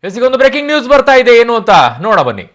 ಒಂದು breaking news ಬರ್ತಾ ಇದೆ, ಏನು ಅಂತ ನೋಡ ಬನ್ನಿ.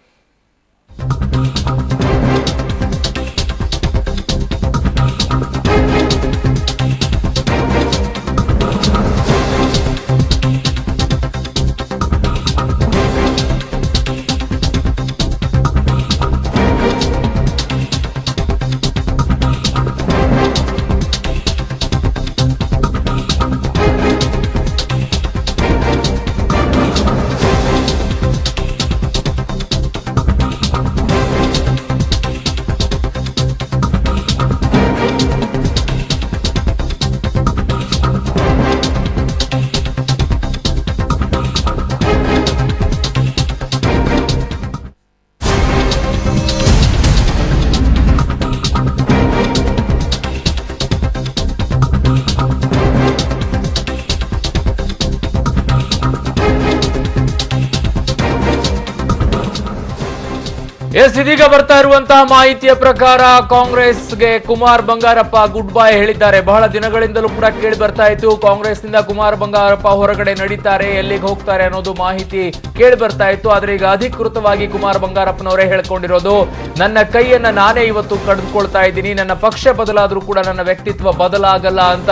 ಇದೀಗ ಬರ್ತಾ ಇರುವಂತಹ ಮಾಹಿತಿಯ ಪ್ರಕಾರ ಕಾಂಗ್ರೆಸ್ಗೆ ಕುಮಾರ್ ಬಂಗಾರಪ್ಪ ಗುಡ್ ಬೈ ಹೇಳಿದ್ದಾರೆ. ಬಹಳ ದಿನಗಳಿಂದಲೂ ಕೂಡ ಕೇಳಿ ಬರ್ತಾ ಇತ್ತು, ಕಾಂಗ್ರೆಸ್ನಿಂದ ಕುಮಾರ್ ಬಂಗಾರಪ್ಪ ಹೊರಗಡೆ ನಡೀತಾರೆ, ಎಲ್ಲಿಗೆ ಹೋಗ್ತಾರೆ ಅನ್ನೋದು ಮಾಹಿತಿ ಕೇಳಿ ಬರ್ತಾ ಇತ್ತು. ಆದ್ರೆ ಈಗ ಅಧಿಕೃತವಾಗಿ ಕುಮಾರ್ ಬಂಗಾರಪ್ಪನವರೇ ಹೇಳ್ಕೊಂಡಿರೋದು, ನನ್ನ ಕೈಯನ್ನ ನಾನೇ ಇವತ್ತು ಕಡಿದುಕೊಳ್ತಾ ಇದ್ದೀನಿ, ನನ್ನ ಪಕ್ಷ ಬದಲಾದ್ರೂ ಕೂಡ ನನ್ನ ವ್ಯಕ್ತಿತ್ವ ಬದಲಾಗಲ್ಲ ಅಂತ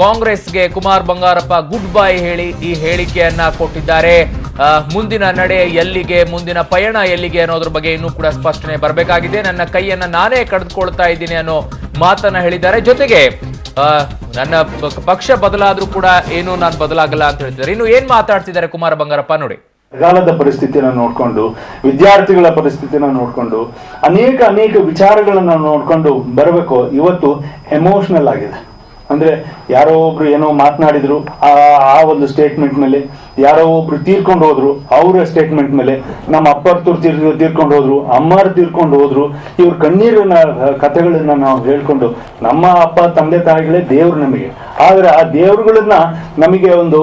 ಕಾಂಗ್ರೆಸ್ಗೆ ಕುಮಾರ್ ಬಂಗಾರಪ್ಪ ಗುಡ್ ಬೈ ಹೇಳಿ ಈ ಹೇಳಿಕೆಯನ್ನ ಕೊಟ್ಟಿದ್ದಾರೆ. ಮುಂದಿನ ನಡೆ ಎಲ್ಲಿಗೆ, ಮುಂದಿನ ಪಯಣ ಎಲ್ಲಿಗೆ ಅನ್ನೋದ್ರ ಬಗ್ಗೆ ಇನ್ನೂ ಕೂಡ ಸ್ಪಷ್ಟನೆ ಬರಬೇಕಾಗಿದೆ. ನನ್ನ ಕೈಯನ್ನ ನಾನೇ ಕಳೆದುಕೊಳ್ತಾ ಇದ್ದೀನಿ ಅನ್ನೋ ಮಾತನ್ನ ಹೇಳಿದ್ದಾರೆ. ಜೊತೆಗೆ ನನ್ನ ಪಕ್ಷ ಬದಲಾದ್ರೂ ಕೂಡ ಏನು ನಾನು ಬದಲಾಗಲ್ಲ ಅಂತ ಹೇಳ್ತಿದ್ದಾರೆ. ಇನ್ನು ಏನ್ ಮಾತಾಡ್ತಿದ್ದಾರೆ ಕುಮಾರ ಬಂಗಾರಪ್ಪ ನೋಡಿ. ಬರಗಾಲದ ಪರಿಸ್ಥಿತಿನ ನೋಡ್ಕೊಂಡು, ವಿದ್ಯಾರ್ಥಿಗಳ ಪರಿಸ್ಥಿತಿನ ನೋಡ್ಕೊಂಡು, ಅನೇಕ ವಿಚಾರಗಳನ್ನ ನೋಡ್ಕೊಂಡು ಬರಬೇಕು. ಇವತ್ತು ಎಮೋಷನಲ್ ಆಗಿದೆ. ಅಂದ್ರೆ ಯಾರೋ ಒಬ್ರು ಏನೋ ಮಾತನಾಡಿದ್ರು, ಆ ಒಂದು ಸ್ಟೇಟ್ಮೆಂಟ್ ಮೇಲೆ ಯಾರೋ ಒಬ್ರು ತೀರ್ಕೊಂಡು ಹೋದ್ರು, ಅವರ ಸ್ಟೇಟ್ಮೆಂಟ್ ಮೇಲೆ ನಮ್ಮ ಅಪ್ಪರ್ತರು ತೀರ್ಕೊಂಡು ಹೋದ್ರು, ಅಮ್ಮರು ತೀರ್ಕೊಂಡು ಹೋದ್ರು. ಇವ್ರ ಕಣ್ಣೀರಿನ ಕಥೆಗಳನ್ನ ನಾವು ಹೇಳ್ಕೊಂಡು, ನಮ್ಮ ಅಪ್ಪ ತಂದೆ ತಾಯಿಗಳೇ ದೇವ್ರು ನಮಗೆ. ಆದ್ರೆ ಆ ದೇವ್ರುಗಳನ್ನ ನಮಗೆ ಒಂದು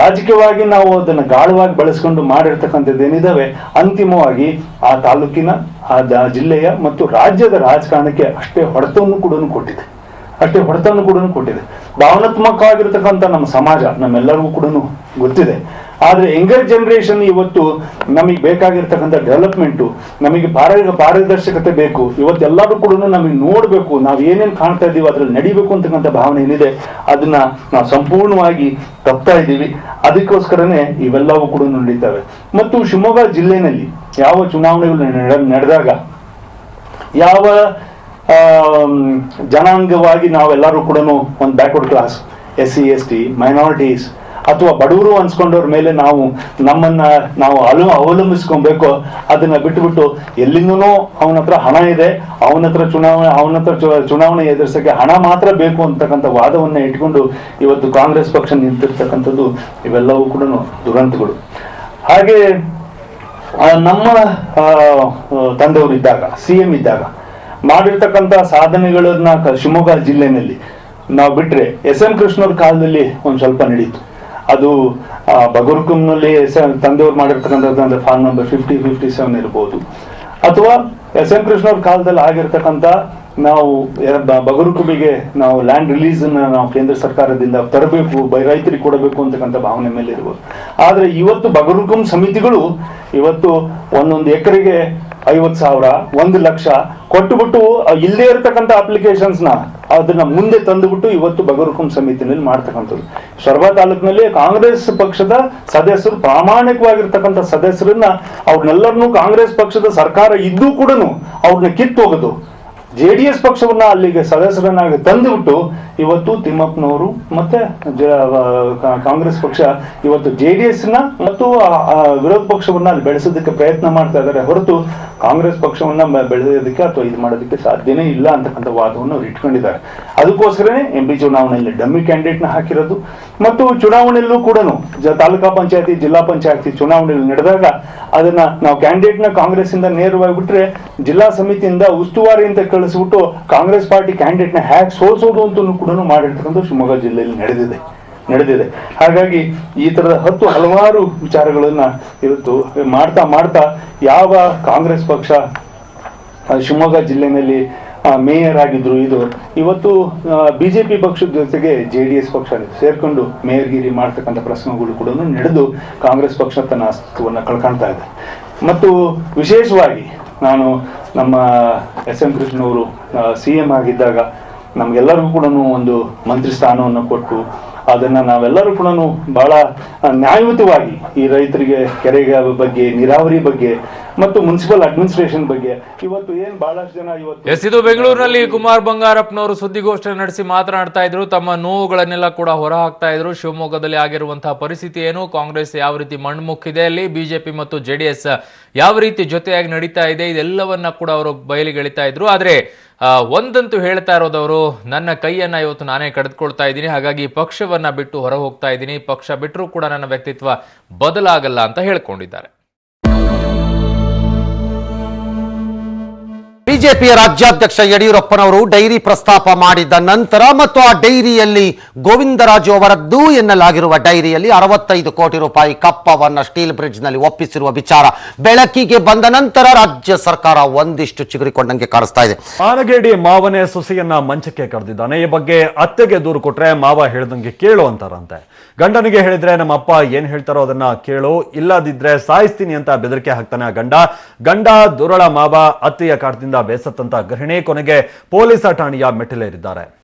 ರಾಜಕೀಯವಾಗಿ ನಾವು ಅದನ್ನ ಗಾಢವಾಗಿ ಬಳಸ್ಕೊಂಡು ಮಾಡಿರ್ತಕ್ಕಂಥದ್ದು ಏನಿದಾವೆ, ಅಂತಿಮವಾಗಿ ಆ ತಾಲೂಕಿನ, ಆ ಜಿಲ್ಲೆಯ ಮತ್ತು ರಾಜ್ಯದ ರಾಜಕಾರಣಕ್ಕೆ ಅಷ್ಟೇ ಹೊಡೆತವನ್ನು ಕೂಡ ಕೊಟ್ಟಿದೆ. ಭಾವನಾತ್ಮಕವಾಗಿರ್ತಕ್ಕಂಥ ನಮ್ಮ ಸಮಾಜ ನಮ್ಮೆಲ್ಲರಿಗೂ ಕೂಡ ಗೊತ್ತಿದೆ. ಆದ್ರೆ ಯಂಗರ್ ಜನರೇಷನ್ ಇವತ್ತು ನಮಗೆ ಬೇಕಾಗಿರ್ತಕ್ಕಂಥ ಡೆವಲಪ್ಮೆಂಟು, ನಮಗೆ ಪಾರದರ್ಶಕತೆ ಬೇಕು. ಇವತ್ತೆಲ್ಲರೂ ಕೂಡ ನಮಗೆ ನೋಡ್ಬೇಕು, ನಾವು ಏನೇನು ಕಾಣ್ತಾ ಇದ್ದೀವಿ ಅದ್ರಲ್ಲಿ ನಡಿಬೇಕು ಅಂತಕ್ಕಂಥ ಭಾವನೆ ಏನಿದೆ, ಅದನ್ನ ನಾವು ಸಂಪೂರ್ಣವಾಗಿ ತಪ್ತಾ ಇದ್ದೀವಿ. ಅದಕ್ಕೋಸ್ಕರನೇ ಇವೆಲ್ಲವೂ ಕೂಡ ನಡೀತವೆ. ಮತ್ತು ಶಿವಮೊಗ್ಗ ಜಿಲ್ಲೆನಲ್ಲಿ ಯಾವ ಚುನಾವಣೆಗಳು ನಡೆದಾಗ, ಯಾವ ಜನಾಂಗವಾಗಿ ನಾವೆಲ್ಲರೂ ಕೂಡ ಒಂದು backward class, SC ST minorities ಅಥವಾ ಬಡವರು ಅನ್ಸ್ಕೊಂಡವ್ರ ಮೇಲೆ ನಮ್ಮನ್ನ ನಾವು ಅವಲಂಬಿಸ್ಕೊಬೇಕು. ಅದನ್ನ ಬಿಟ್ಟುಬಿಟ್ಟು ಎಲ್ಲಿಂದನೋ ಅವನ ಹತ್ರ ಹಣ ಇದೆ, ಅವನ ಹತ್ರ ಚುನಾವಣೆ ಎದುರಿಸಕ್ಕೆ ಹಣ ಮಾತ್ರ ಬೇಕು ಅಂತಕ್ಕಂಥ ವಾದವನ್ನ ಇಟ್ಕೊಂಡು ಇವತ್ತು ಕಾಂಗ್ರೆಸ್ ಪಕ್ಷ ನಿಂತಿರ್ತಕ್ಕಂಥದ್ದು ಇವೆಲ್ಲವೂ ಕೂಡ ದುರಂತಗಳು. ಹಾಗೆ ನಮ್ಮ ತಂದೆಯವರು ಇದ್ದಾಗ, CM ಇದ್ದಾಗ ಮಾಡಿರ್ತಕ್ಕಂಥ ಸಾಧನೆಗಳನ್ನ ಶಿವಮೊಗ್ಗ ಜಿಲ್ಲೆನಲ್ಲಿ ನಾವು ಬಿಟ್ರೆ, SM ಕೃಷ್ಣವ್ರ ಕಾಲದಲ್ಲಿ ಒಂದ್ ಸ್ವಲ್ಪ ನಡೀತು. ಅದು ಬಗರ್ಕುಂನಲ್ಲಿ ತಂದೆಯವ್ರು ಮಾಡಿರ್ತಕ್ಕಂಥ ಫಾರ್ಮ್ ನಂಬರ್ 5057 ಇರ್ಬೋದು, ಅಥವಾ SM ಕೃಷ್ಣವ್ರ ಕಾಲದಲ್ಲಿ ಆಗಿರ್ತಕ್ಕಂಥ ನಾವು ಬಗರ್ಕುಂಬಿಗೆ ನಾವು ಲ್ಯಾಂಡ್ ರಿಲೀಸ್ ನಾವು ಕೇಂದ್ರ ಸರ್ಕಾರದಿಂದ ತರಬೇಕು, ರೈತರಿಗೆ ಕೊಡಬೇಕು ಅಂತಕ್ಕಂಥ ಭಾವನೆ ಮೇಲೆ ಇರ್ಬೋದು. ಆದ್ರೆ ಇವತ್ತು ಬಗರ್ಕುಂ ಸಮಿತಿಗಳು ಇವತ್ತು ಒಂದೊಂದು ಎಕರೆಗೆ 50,000, 1 ಲಕ್ಷ ಕೊಟ್ಟುಬಿಟ್ಟು ಇಲ್ಲೇ ಇರತಕ್ಕಂಥ ಅಪ್ಲಿಕೇಶನ್ಸ್ ಅದನ್ನ ಮುಂದೆ ತಂದುಬಿಟ್ಟು ಇವತ್ತು ಬಗರ್ಕುಂ ಸಮಿತಿನಲ್ಲಿ ಮಾಡ್ತಕ್ಕಂಥದ್ದು. ಸೊರಬ ತಾಲೂಕಿನಲ್ಲಿ ಕಾಂಗ್ರೆಸ್ ಪಕ್ಷದ ಸದಸ್ಯರು, ಪ್ರಾಮಾಣಿಕವಾಗಿರ್ತಕ್ಕಂಥ ಸದಸ್ಯರನ್ನ, ಅವ್ರನ್ನೆಲ್ಲರನ್ನೂ ಕಾಂಗ್ರೆಸ್ ಪಕ್ಷದ ಸರ್ಕಾರ ಇದ್ದೂ ಕೂಡ ಅವ್ರನ್ನ ಕಿತ್ತು ಹೋಗೋದು, JDS ಪಕ್ಷವನ್ನ ಅಲ್ಲಿಗೆ ಸದಸ್ಯರನ್ನಾಗಿ ತಂದುಬಿಟ್ಟು ಇವತ್ತು ತಿಮ್ಮಪ್ಪನವರು ಮತ್ತೆ ಕಾಂಗ್ರೆಸ್ ಪಕ್ಷ ಇವತ್ತು JDS ನ ಮತ್ತು ವಿರೋಧ ಪಕ್ಷವನ್ನ ಅಲ್ಲಿ ಬೆಳೆಸೋದಕ್ಕೆ ಪ್ರಯತ್ನ ಮಾಡ್ತಾ ಇದ್ದಾರೆ ಹೊರತು ಕಾಂಗ್ರೆಸ್ ಪಕ್ಷವನ್ನ ಬೆಳೆಯೋದಕ್ಕೆ ಅಥವಾ ಇದು ಮಾಡೋದಕ್ಕೆ ಸಾಧ್ಯನೇ ಇಲ್ಲ ಅಂತಕ್ಕಂಥ ವಾದವನ್ನು ಅವ್ರು ಇಟ್ಕೊಂಡಿದ್ದಾರೆ. ಅದಕ್ಕೋಸ್ಕರನೇ MP ಚುನಾವಣೆಯಲ್ಲಿ ಡಮ್ಮಿ ಕ್ಯಾಂಡಿಡೇಟ್ ನ ಹಾಕಿರೋದು. ಮತ್ತು ಚುನಾವಣೆಯಲ್ಲೂ ಕೂಡ ತಾಲೂಕಾ ಪಂಚಾಯತಿ, ಜಿಲ್ಲಾ ಪಂಚಾಯತಿ ಚುನಾವಣೆಯಲ್ಲಿ ನಡೆದಾಗ ಅದನ್ನ ನಾವು ಕ್ಯಾಂಡಿಡೇಟ್ ನ ಕಾಂಗ್ರೆಸ್ ಇಂದ ನೇರವಾಗಿ ಬಿಟ್ರೆ, ಜಿಲ್ಲಾ ಸಮಿತಿಯಿಂದ ಉಸ್ತುವಾರಿ ಅಂತ ಕಳಿಸ್ಬಿಟ್ಟು ಕಾಂಗ್ರೆಸ್ ಪಾರ್ಟಿ ಕ್ಯಾಂಡಿಡೇಟ್ ನ ಹ್ಯಾಕ್ ಸೋಲ್ಸೋದು ಅಂತ ಕೂಡ ಮಾಡಿರ್ತಕ್ಕಂಥ ಶಿವಮೊಗ್ಗ ಜಿಲ್ಲೆಯಲ್ಲಿ ನಡೆದಿದೆ. ಹಾಗಾಗಿ ಈ ತರದ ಹಲವಾರು ವಿಚಾರಗಳನ್ನ ಇವತ್ತು ಮಾಡ್ತಾ ಯಾವ ಕಾಂಗ್ರೆಸ್ ಪಕ್ಷ ಶಿವಮೊಗ್ಗ ಜಿಲ್ಲೆಯಲ್ಲಿ ಮೇಯರ್ ಆಗಿದ್ರು. ಇವತ್ತು ಬಿಜೆಪಿ ಪಕ್ಷದ ಜೊತೆಗೆ JDS ಪಕ್ಷ ಸೇರ್ಕೊಂಡು ಮೇಯರ್ಗಿರಿ ಮಾಡ್ತಕ್ಕಂಥ ಪ್ರಶ್ನೆಗಳು ಕೂಡ ನಡೆದು ಕಾಂಗ್ರೆಸ್ ಪಕ್ಷ ತನ್ನ ಅಸ್ತಿತ್ವವನ್ನು ಕಳ್ಕೊಳ್ತಾ ಇದೆ. ಮತ್ತು ವಿಶೇಷವಾಗಿ ನಾನು ನಮ್ಮ SM ಕೃಷ್ಣ ಅವರು CM ಆಗಿದ್ದಾಗ ನಮ್ಗೆಲ್ಲರಿಗೂ ಕೂಡ ಒಂದು ಮಂತ್ರಿ ಸ್ಥಾನವನ್ನು ಕೊಟ್ಟು ಅದನ್ನ ನಾವೆಲ್ಲರೂ ಕೂಡ ಬಹಳ ನ್ಯಾಯಯುತವಾಗಿ ಈ ರೈತರಿಗೆ ಕೆರೆಗೆ ಬಗ್ಗೆ, ನೀರಾವರಿ ಬಗ್ಗೆ ಮತ್ತು ಮುನ್ಸಿಪಲ್ ಅಡ್ಮಿನಿಸ್ಟ್ರೇಷನ್ ಬಗ್ಗೆ ಇವತ್ತು ಏನ್ ಬಹಳಷ್ಟು ಜನ ಇವತ್ತು ಇದು ಬೆಂಗಳೂರಿನಲ್ಲಿ ಕುಮಾರ್ ಬಂಗಾರಪ್ಪನವರು ಸುದ್ದಿಗೋಷ್ಠಿ ನಡೆಸಿ ಮಾತನಾಡ್ತಾ ಇದ್ರು. ತಮ್ಮ ನೋವುಗಳನ್ನೆಲ್ಲ ಕೂಡ ಹೊರ ಹಾಕ್ತಾ ಇದ್ರು. ಶಿವಮೊಗ್ಗದಲ್ಲಿ ಆಗಿರುವಂತಹ ಪರಿಸ್ಥಿತಿ ಏನು, ಕಾಂಗ್ರೆಸ್ ಯಾವ ರೀತಿ ಮಣ್ಮುಕ್ಕಿದೆ, ಅಲ್ಲಿ ಬಿಜೆಪಿ ಮತ್ತು JDS ಯಾವ ರೀತಿ ಜೊತೆಯಾಗಿ ನಡೀತಾ ಇದೆ, ಇದೆಲ್ಲವನ್ನ ಕೂಡ ಅವರು ಬಯಲಿಗೆಳಿತಾ ಇದ್ರು. ಆದ್ರೆ ಒಂದಂತೂ ಹೇಳ್ತಾ ಇರೋದವರು, ನನ್ನ ಕೈಯನ್ನ ಇವತ್ತು ನಾನೇ ಕಳೆದುಕೊಳ್ತಾ ಇದ್ದೀನಿ, ಹಾಗಾಗಿ ಪಕ್ಷವನ್ನ ಬಿಟ್ಟು ಹೊರ ಹೋಗ್ತಾ ಇದ್ದೀನಿ, ಪಕ್ಷ ಬಿಟ್ಟರೂ ಕೂಡ ನನ್ನ ವ್ಯಕ್ತಿತ್ವ ಬದಲಾಗಲ್ಲ ಅಂತ ಹೇಳ್ಕೊಂಡಿದ್ದಾರೆ. ಬಿಜೆಪಿಯ ರಾಜ್ಯಾಧ್ಯಕ್ಷ ಯಡಿಯೂರಪ್ಪನವರು ಡೈರಿ ಪ್ರಸ್ತಾಪ ಮಾಡಿದ ನಂತರ ಮತ್ತು ಆ ಡೈರಿಯಲ್ಲಿ ಗೋವಿಂದರಾಜು ಅವರದ್ದು ಎನ್ನಲಾಗಿರುವ ಡೈರಿಯಲ್ಲಿ 65 ಕೋಟಿ ರೂಪಾಯಿ ಕಪ್ಪವನ್ನ ಸ್ಟೀಲ್ ಬ್ರಿಡ್ಜ್ ನಲ್ಲಿ ಒಪ್ಪಿಸಿರುವ ವಿಚಾರ ಬೆಳಕಿಗೆ ಬಂದ ನಂತರ ರಾಜ್ಯ ಸರ್ಕಾರ ಒಂದಿಷ್ಟು ಚಿಗುರಿಕೊಂಡಂಗೆ ಕಾಣಿಸ್ತಾ ಇದೆ. ಮಾನಗೇಡಿ ಮಾವನೇ ಸೊಸೆಯನ್ನ ಮಂಚಕ್ಕೆ ಕರೆದಿದ್ದಾನೆ. ಈ ಬಗ್ಗೆ ಅತ್ತೆಗೆ ದೂರು ಕೊಟ್ರೆ ಮಾವ ಹೇಳ್ದಂಗೆ ಕೇಳು ಅಂತಾರಂತೆ. ಗಂಡನಿಗೆ ಹೇಳಿದ್ರೆ ನಮ್ಮ ಅಪ್ಪ ಏನ್ ಹೇಳ್ತಾರೋ ಅದನ್ನ ಕೇಳು, ಇಲ್ಲದಿದ್ರೆ ಸಾಯಿಸ್ತೀನಿ ಅಂತ ಬೆದರಿಕೆ ಹಾಕ್ತಾನೆ ಆ ಗಂಡ ದುರಳ ಮಾವ ಅತ್ತೆಯ ಕಾಟದಿಂದ ಬೇಸತ್ತಂತ ಗೃಹಿಣಿ ಕೊನೆಗೆ ಪೊಲೀಸ್ ಠಾಣೆಯ ಮೆಟ್ಟಿಲೇರಿದ್ದಾರೆ.